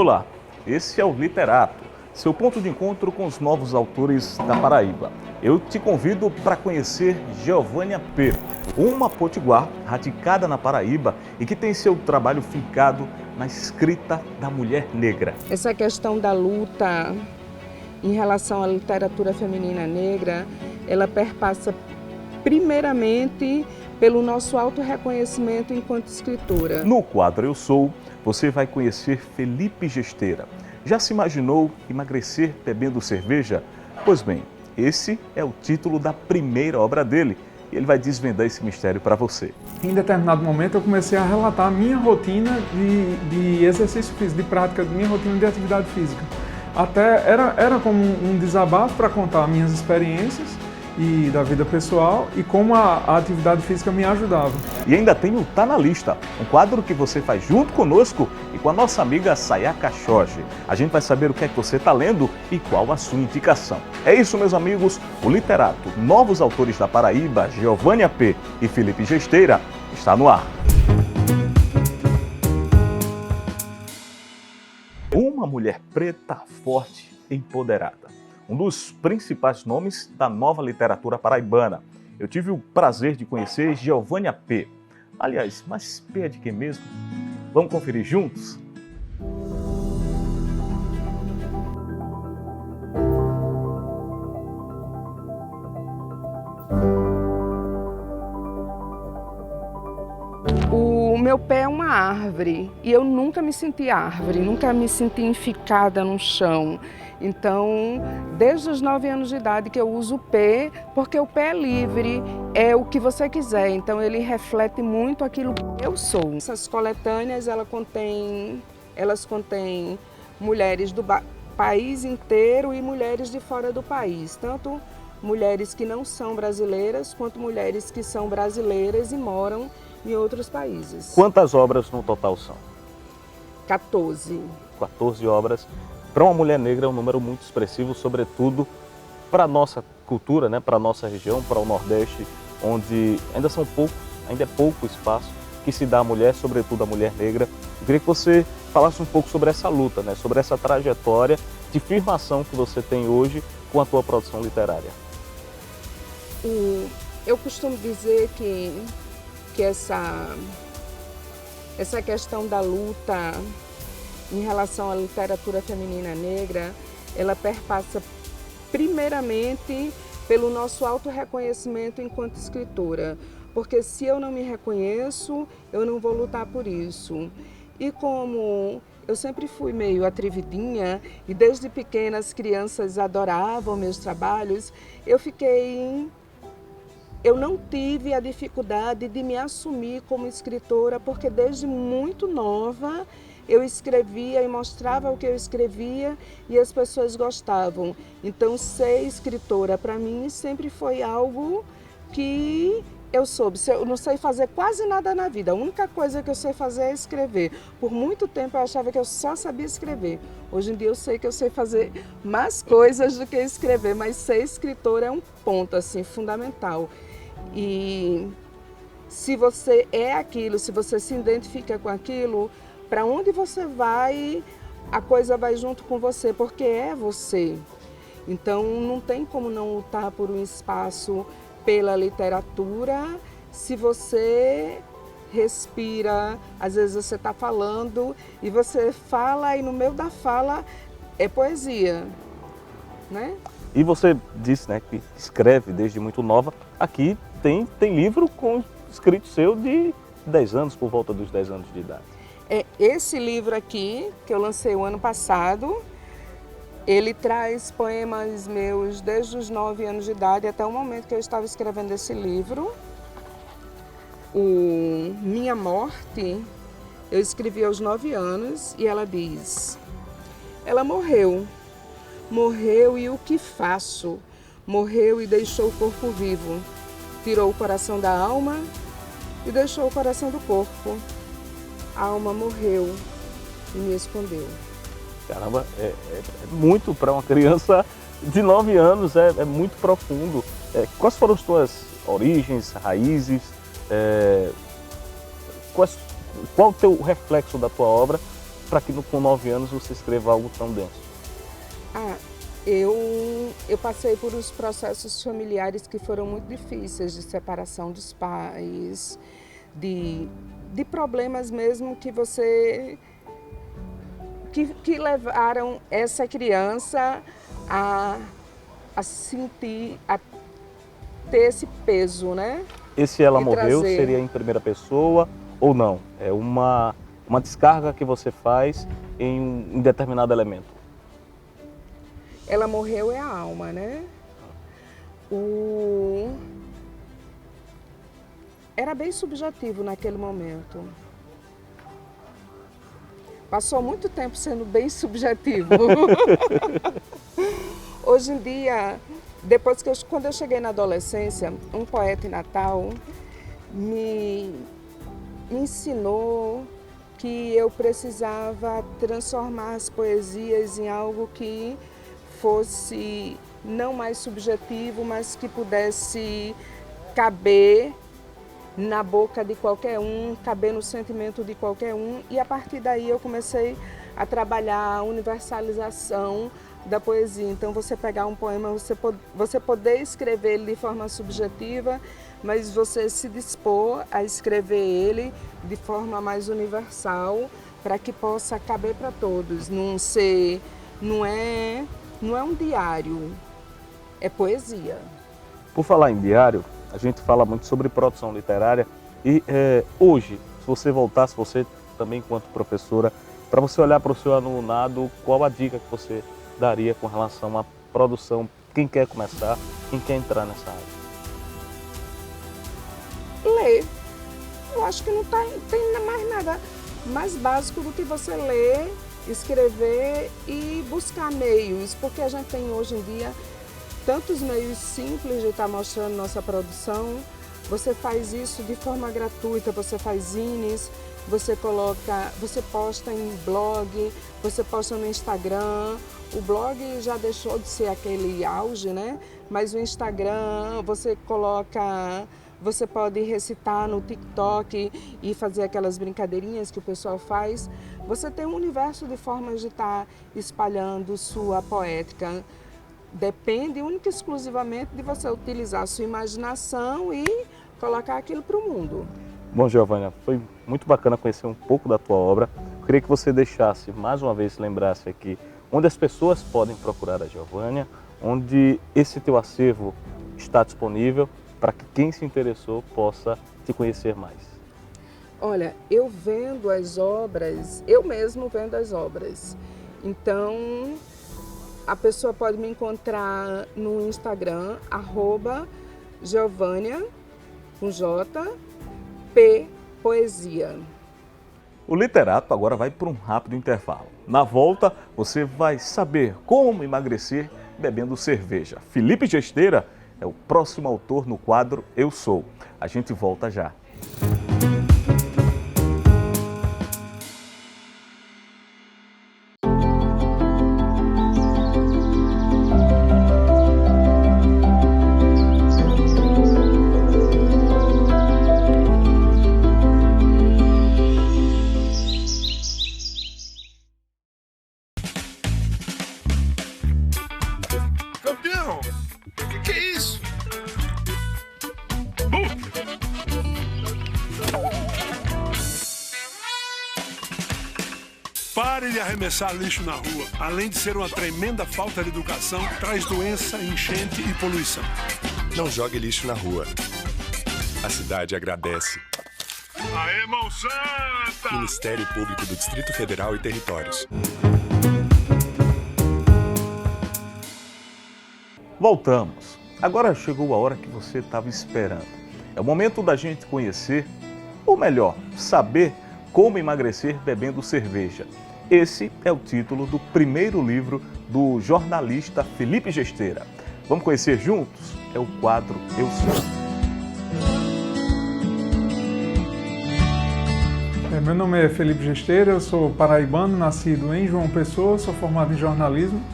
Olá, esse é o Literato, seu ponto de encontro com os novos autores da Paraíba. Eu te convido para conhecer Geovânia P., uma potiguar radicada na Paraíba e que tem seu trabalho fincado na escrita da mulher negra. Essa questão da luta em relação à literatura feminina negra, ela perpassa primeiramente pelo nosso autorreconhecimento enquanto escritora. No quadro Eu Sou, você vai conhecer Felipe Gesteira. Já se imaginou emagrecer bebendo cerveja? Pois bem, esse é o título da primeira obra dele e ele vai desvendar esse mistério para você. Em determinado momento eu comecei a relatar a minha rotina de exercício físico, de prática, minha rotina de atividade física. Até era como um desabafo para contar minhas experiências e da vida pessoal e como a atividade física me ajudava. E ainda tem o Tá na Lista, um quadro que você faz junto conosco e com a nossa amiga Sayaka Shoji. A gente vai saber o que é que você está lendo e qual a sua indicação. É isso, meus amigos, o Literato, novos autores da Paraíba, Geovânia P. e Felipe Gesteira, está no ar. Uma mulher preta, forte e empoderada. Um dos principais nomes da nova literatura paraibana. Eu tive o prazer de conhecer Geovânia P. Aliás, mas P é de quem mesmo? Vamos conferir juntos? O meu pé é uma árvore e eu nunca me senti árvore, nunca me senti enficada no chão. Então, desde os 9 anos de idade que eu uso o pé, porque o pé é livre, é o que você quiser. Então, ele reflete muito aquilo que eu sou. Essas coletâneas, elas contêm mulheres do país inteiro e mulheres de fora do país. Tanto mulheres que não são brasileiras, quanto mulheres que são brasileiras e moram em outros países. Quantas obras no total são? 14. 14 obras. Para uma mulher negra é um número muito expressivo, sobretudo para a nossa cultura, né? Para a nossa região, para o Nordeste, onde ainda é pouco espaço que se dá à mulher, sobretudo à mulher negra. Eu queria que você falasse um pouco sobre essa luta, né? Sobre essa trajetória de firmação que você tem hoje com a tua produção literária. Eu costumo dizer que essa questão da luta em relação à literatura feminina negra, ela perpassa primeiramente pelo nosso autorreconhecimento enquanto escritora. Porque se eu não me reconheço, eu não vou lutar por isso. E como eu sempre fui meio atrevidinha e desde pequena as crianças adoravam meus trabalhos, eu não tive a dificuldade de me assumir como escritora, porque desde muito nova eu escrevia e mostrava o que eu escrevia e as pessoas gostavam. Então, ser escritora para mim sempre foi algo que eu soube. Eu não sei fazer quase nada na vida. A única coisa que eu sei fazer é escrever. Por muito tempo eu achava que eu só sabia escrever. Hoje em dia eu sei que eu sei fazer mais coisas do que escrever, mas ser escritora é um ponto assim fundamental. E se você é aquilo, se você se identifica com aquilo, para onde você vai, a coisa vai junto com você, porque é você. Então, não tem como não lutar por um espaço pela literatura se você respira. Às vezes você está falando e você fala e no meio da fala é poesia, né? E você disse, né, que escreve desde muito nova. Aqui tem livro com escrito seu de 10 anos, por volta dos 10 anos de idade. Esse livro aqui, que eu lancei o ano passado, ele traz poemas meus desde os 9 anos de idade até o momento que eu estava escrevendo esse livro. O Minha Morte, eu escrevi aos 9 anos e ela diz: ela morreu e o que faço? Morreu e deixou o corpo vivo, tirou o coração da alma e deixou o coração do corpo. A alma morreu e me escondeu. Caramba, é muito para uma criança de 9 anos, é muito profundo. Quais foram as tuas origens, raízes? Qual o teu reflexo da tua obra para que com 9 anos você escreva algo tão denso? Eu passei por uns processos familiares que foram muito difíceis, de separação dos pais, de problemas mesmo que levaram essa criança a sentir, a ter esse peso, né? E se ela morreu, trazer. Seria em primeira pessoa ou não? É uma descarga que você faz em um determinado elemento. Ela morreu é a alma, né? Era bem subjetivo naquele momento. Passou muito tempo sendo bem subjetivo. Hoje em dia, quando eu cheguei na adolescência, um poeta em Natal me ensinou que eu precisava transformar as poesias em algo que fosse não mais subjetivo, mas que pudesse caber na boca de qualquer um, caber no sentimento de qualquer um. E a partir daí eu comecei a trabalhar a universalização da poesia. Então você pegar um poema, você poder escrever ele de forma subjetiva, mas você se dispor a escrever ele de forma mais universal, para que possa caber para todos. Não é um diário, é poesia. Por falar em diário, a gente fala muito sobre produção literária e hoje, se você voltasse, você também enquanto professora, para você olhar para o seu alunado, qual a dica que você daria com relação à produção? Quem quer começar, quem quer entrar nessa área? Ler. Eu acho que não tem mais nada mais básico do que você ler, escrever e buscar meios, porque a gente tem hoje em dia tantos meios simples de estar mostrando nossa produção. Você faz isso de forma gratuita, você faz zines, você posta em blog, você posta no Instagram. O blog já deixou de ser aquele auge, né? Mas o Instagram, você pode recitar no TikTok e fazer aquelas brincadeirinhas que o pessoal faz. Você tem um universo de formas de estar espalhando sua poética. Depende única e exclusivamente de você utilizar a sua imaginação e colocar aquilo para o mundo. Bom, Giovânia, foi muito bacana conhecer um pouco da tua obra. Eu queria que você deixasse, mais uma vez, lembrasse aqui onde as pessoas podem procurar a Giovânia, onde esse teu acervo está disponível para que quem se interessou possa te conhecer mais. Olha, eu vendo as obras, eu mesmo vendo as obras. Então, a pessoa pode me encontrar no Instagram, @Giovânia, com J, P, Poesia. O Literato agora vai para um rápido intervalo. Na volta, você vai saber como emagrecer bebendo cerveja. Felipe Gesteira é o próximo autor no quadro Eu Sou. A gente volta já. Pare de arremessar lixo na rua. Além de ser uma tremenda falta de educação, traz doença, enchente e poluição. Não jogue lixo na rua. A cidade agradece. Aê, mão santa! Ministério Público do Distrito Federal e Territórios. Voltamos. Agora chegou a hora que você estava esperando. É o momento da gente conhecer, ou melhor, saber como emagrecer bebendo cerveja. Esse é o título do primeiro livro do jornalista Felipe Gesteira. Vamos conhecer juntos? É o quadro Eu Sou. Meu nome é Felipe Gesteira, eu sou paraibano, nascido em João Pessoa, sou formado em jornalismo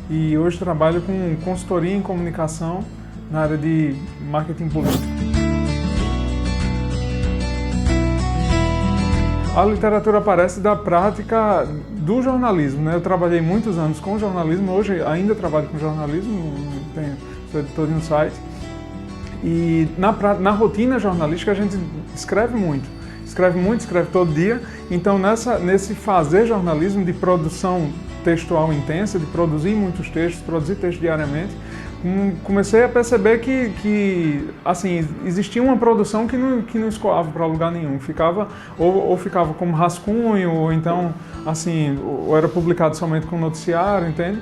e hoje trabalho com consultoria em comunicação na área de marketing político. A literatura aparece da prática do jornalismo, né? Eu trabalhei muitos anos com jornalismo, hoje ainda trabalho com jornalismo, sou editor de um site. E na rotina jornalística a gente escreve muito, escreve todo dia. Então nesse fazer jornalismo de produção textual intensa, de produzir muitos textos, produzir textos diariamente, comecei a perceber que assim, existia uma produção que não escoava para lugar nenhum, ficava como rascunho, ou então assim, ou era publicado somente com noticiário, entende?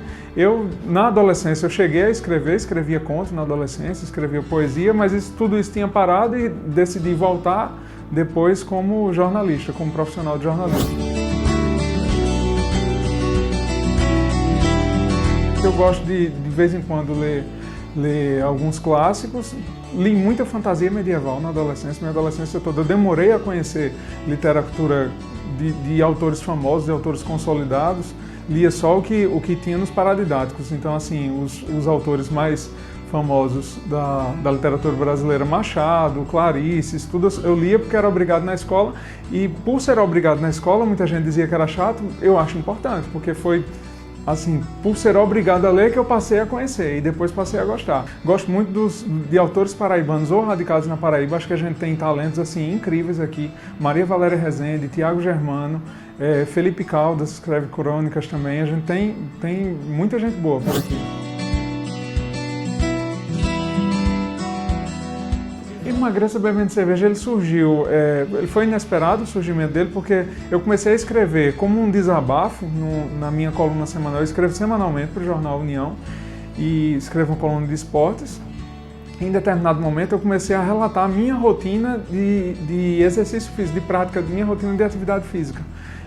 Na adolescência eu cheguei a escrevia contos na adolescência, escrevia poesia, mas tudo isso tinha parado e decidi voltar depois como jornalista, como profissional de jornalismo. Eu gosto de vez em quando ler alguns clássicos. Li muita fantasia medieval na adolescência. Minha adolescência toda eu demorei a conhecer literatura de autores famosos, de autores consolidados. Lia só o que tinha nos paradidáticos. Então, assim, os autores mais famosos da literatura brasileira, Machado, Clarice, tudo eu lia porque era obrigado na escola. E por ser obrigado na escola, muita gente dizia que era chato. Eu acho importante, porque foi assim, por ser obrigado a ler que eu passei a conhecer e depois passei a gostar. Gosto muito de autores paraibanos ou radicados na Paraíba. Acho que a gente tem talentos assim incríveis aqui. Maria Valéria Rezende, Tiago Germano, Felipe Caldas escreve crônicas também. A gente tem muita gente boa por aqui. Emagreça Bebendo Cerveja, ele surgiu, ele foi inesperado o surgimento dele, porque eu comecei a escrever como um desabafo na minha coluna semanal. Eu escrevo semanalmente para o jornal União e escrevo uma coluna de esportes. Em determinado momento eu comecei a relatar a minha rotina de exercício físico, de prática, minha rotina de atividade física.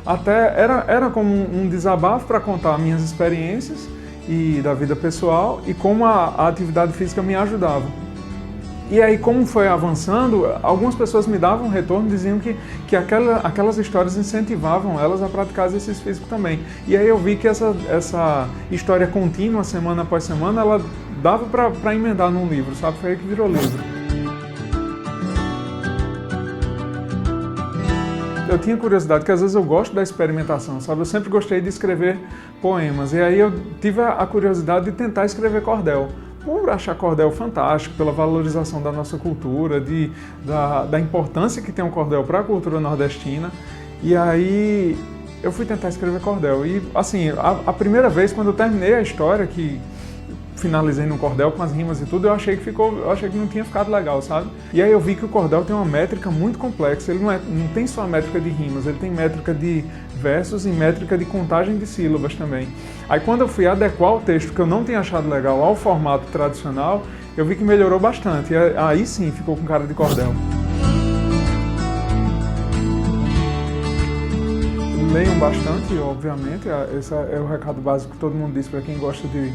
Até era como um desabafo para contar minhas experiências e da vida pessoal e como a atividade física me ajudava. E aí, como foi avançando, algumas pessoas me davam um retorno, diziam que aquelas histórias incentivavam elas a praticar exercício físico também. E aí eu vi que essa história contínua, semana após semana, ela dava para emendar num livro, sabe? Foi aí que virou livro. Eu tinha curiosidade, porque às vezes eu gosto da experimentação, sabe? Eu sempre gostei de escrever poemas, e aí eu tive a curiosidade de tentar escrever cordel. Por achar cordel fantástico, pela valorização da nossa cultura, da importância que tem o cordel para a cultura nordestina. E aí eu fui tentar escrever cordel. E assim, a primeira vez, quando eu terminei a história, que finalizei no cordel com as rimas e tudo, eu achei que não tinha ficado legal, sabe? E aí eu vi que o cordel tem uma métrica muito complexa. Ele não tem só a métrica de rimas, ele tem métrica de versos e métrica de contagem de sílabas também. Aí quando eu fui adequar o texto que eu não tinha achado legal ao formato tradicional, eu vi que melhorou bastante. E aí sim ficou com cara de cordel. Leiam bastante, obviamente. Esse é o recado básico que todo mundo diz para quem gosta de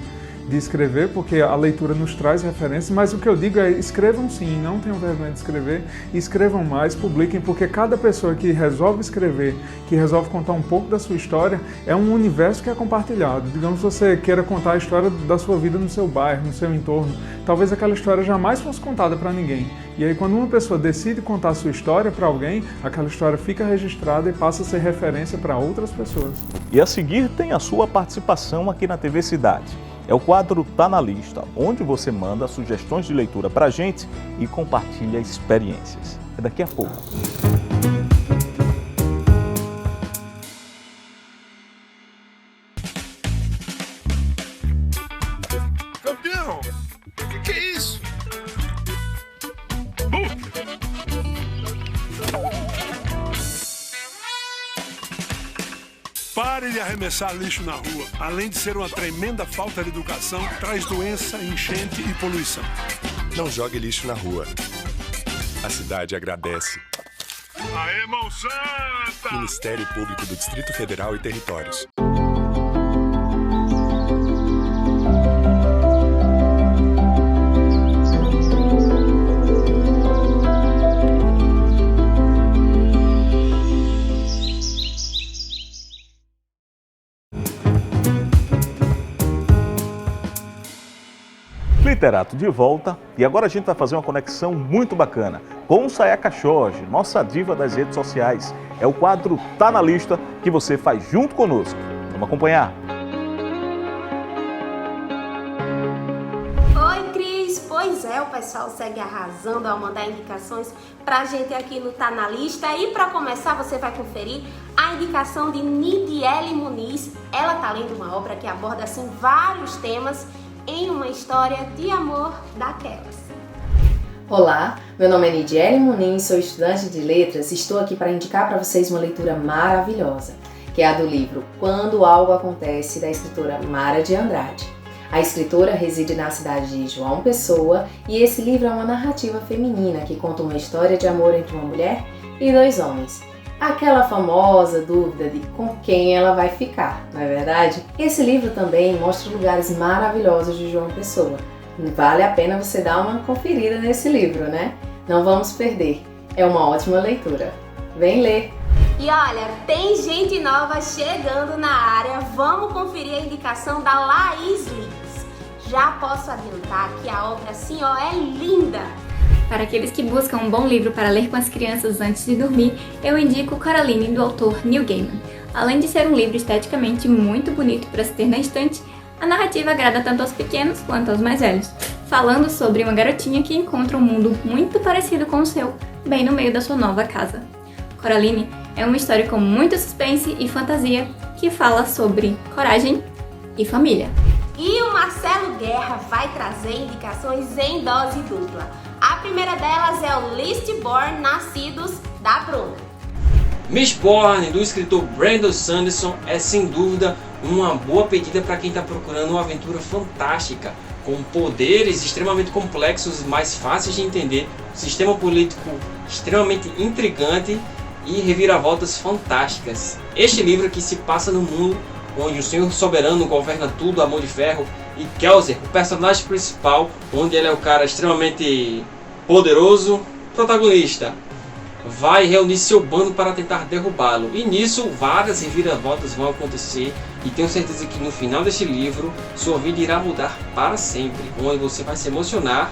escrever, porque a leitura nos traz referências, mas o que eu digo é, escrevam sim, não tenham vergonha de escrever, escrevam mais, publiquem, porque cada pessoa que resolve escrever, que resolve contar um pouco da sua história, é um universo que é compartilhado. Digamos que você queira contar a história da sua vida no seu bairro, no seu entorno, talvez aquela história jamais fosse contada para ninguém. E aí quando uma pessoa decide contar a sua história para alguém, aquela história fica registrada e passa a ser referência para outras pessoas. E a seguir tem a sua participação aqui na TV Cidade. É o quadro Tá na Lista, onde você manda sugestões de leitura pra gente e compartilha experiências. É daqui a pouco. Campeão! O que é isso? Pare de arremessar lixo na rua. Além de ser uma tremenda falta de educação, traz doença, enchente e poluição. Não jogue lixo na rua. A cidade agradece. Aê, mão santa! Ministério Público do Distrito Federal e Territórios. Literato de volta, e agora a gente vai fazer uma conexão muito bacana. com Sayaka Shoji, nossa diva das redes sociais. É o quadro Tá na Lista que você faz junto conosco. Vamos acompanhar. Oi, Cris! Pois é, o pessoal segue arrasando ao mandar indicações pra gente aqui no Tá na Lista. E pra começar, você vai conferir a indicação de Nidiele Muniz. Ela tá lendo uma obra que aborda assim vários temas em uma história de amor daquelas. Olá, meu nome é Nidiele Muniz, sou estudante de letras e estou aqui para indicar para vocês uma leitura maravilhosa, que é a do livro Quando Algo Acontece, da escritora Mara de Andrade. A escritora reside na cidade de João Pessoa e esse livro é uma narrativa feminina que conta uma história de amor entre uma mulher e dois homens. Aquela famosa dúvida de com quem ela vai ficar, não é verdade? Esse livro também mostra lugares maravilhosos de João Pessoa. Vale a pena você dar uma conferida nesse livro, né? Não vamos perder. É uma ótima leitura. Vem ler! E olha, tem gente nova chegando na área. Vamos conferir a indicação da Laís Liz. Já posso adiantar que a obra assim, ó, é linda. Para aqueles que buscam um bom livro para ler com as crianças antes de dormir, eu indico Coraline, do autor Neil Gaiman. Além de ser um livro esteticamente muito bonito para se ter na estante, a narrativa agrada tanto aos pequenos quanto aos mais velhos, falando sobre uma garotinha que encontra um mundo muito parecido com o seu, bem no meio da sua nova casa. Coraline é uma história com muito suspense e fantasia que fala sobre coragem e família. E o Marcelo Guerra vai trazer indicações em dose dupla. A primeira delas é o Mistborn, Nascidos, da Bruna. Mistborn, do escritor Brandon Sanderson, é sem dúvida uma boa pedida para quem está procurando uma aventura fantástica, com poderes extremamente complexos e mais fáceis de entender, um sistema político extremamente intrigante e reviravoltas fantásticas. Este livro aqui se passa no mundo onde o Senhor Soberano governa tudo a mão de ferro e Kelsier, o personagem principal, onde ele é o cara extremamente poderoso, protagonista, vai reunir seu bando para tentar derrubá-lo. E nisso várias reviravoltas vão acontecer e tenho certeza que no final deste livro sua vida irá mudar para sempre, onde você vai se emocionar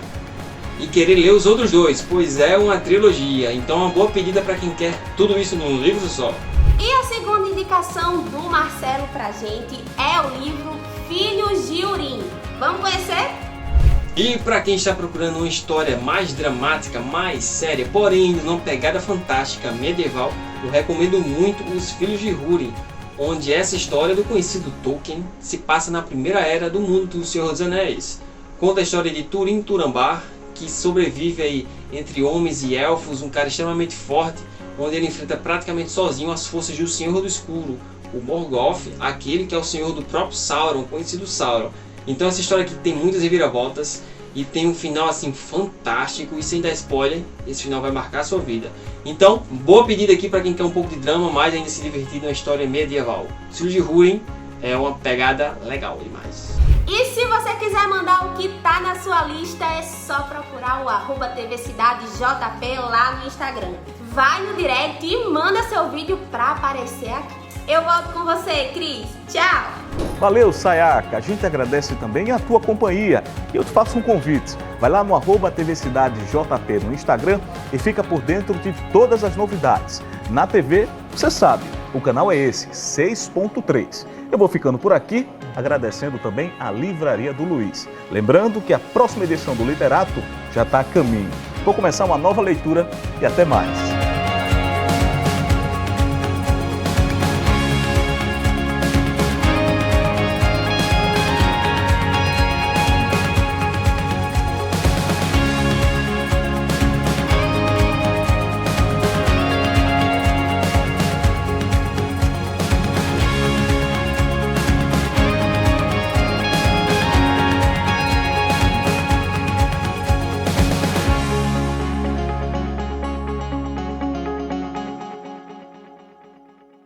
e querer ler os outros dois, pois é uma trilogia. Então uma boa pedida para quem quer tudo isso num livro só. E a segunda indicação do Marcelo pra gente é o livro Filhos de Urim. Vamos conhecer? E para quem está procurando uma história mais dramática, mais séria, porém numa pegada fantástica medieval, eu recomendo muito Os Filhos de Húrin, onde essa história do conhecido Tolkien se passa na primeira era do mundo do Senhor dos Anéis. Conta a história de Turin Turambar, que sobrevive aí entre homens e elfos, um cara extremamente forte, onde ele enfrenta praticamente sozinho as forças do Senhor do Escuro, o Morgoth, aquele que é o senhor do próprio Sauron, conhecido Sauron. Então essa história aqui tem muitas reviravoltas e tem um final assim fantástico, e sem dar spoiler, esse final vai marcar a sua vida. Então, boa pedida aqui para quem quer um pouco de drama, mas ainda se divertir numa história medieval. Os Filhos de Húrin é uma pegada legal demais. E se você quiser mandar o que tá na sua lista, é só procurar o @tvcidadejp lá no Instagram. Vai no direct e manda seu vídeo pra aparecer aqui. Eu volto com você, Cris. Tchau! Valeu, Sayaka. A gente agradece também a tua companhia. E eu te faço um convite. Vai lá no @tvcidadejp no Instagram e fica por dentro de todas as novidades. Na TV, você sabe, o canal é esse, 6.3. Eu vou ficando por aqui, agradecendo também a Livraria do Luiz. Lembrando que a próxima edição do Literato já está a caminho. Vou começar uma nova leitura e até mais.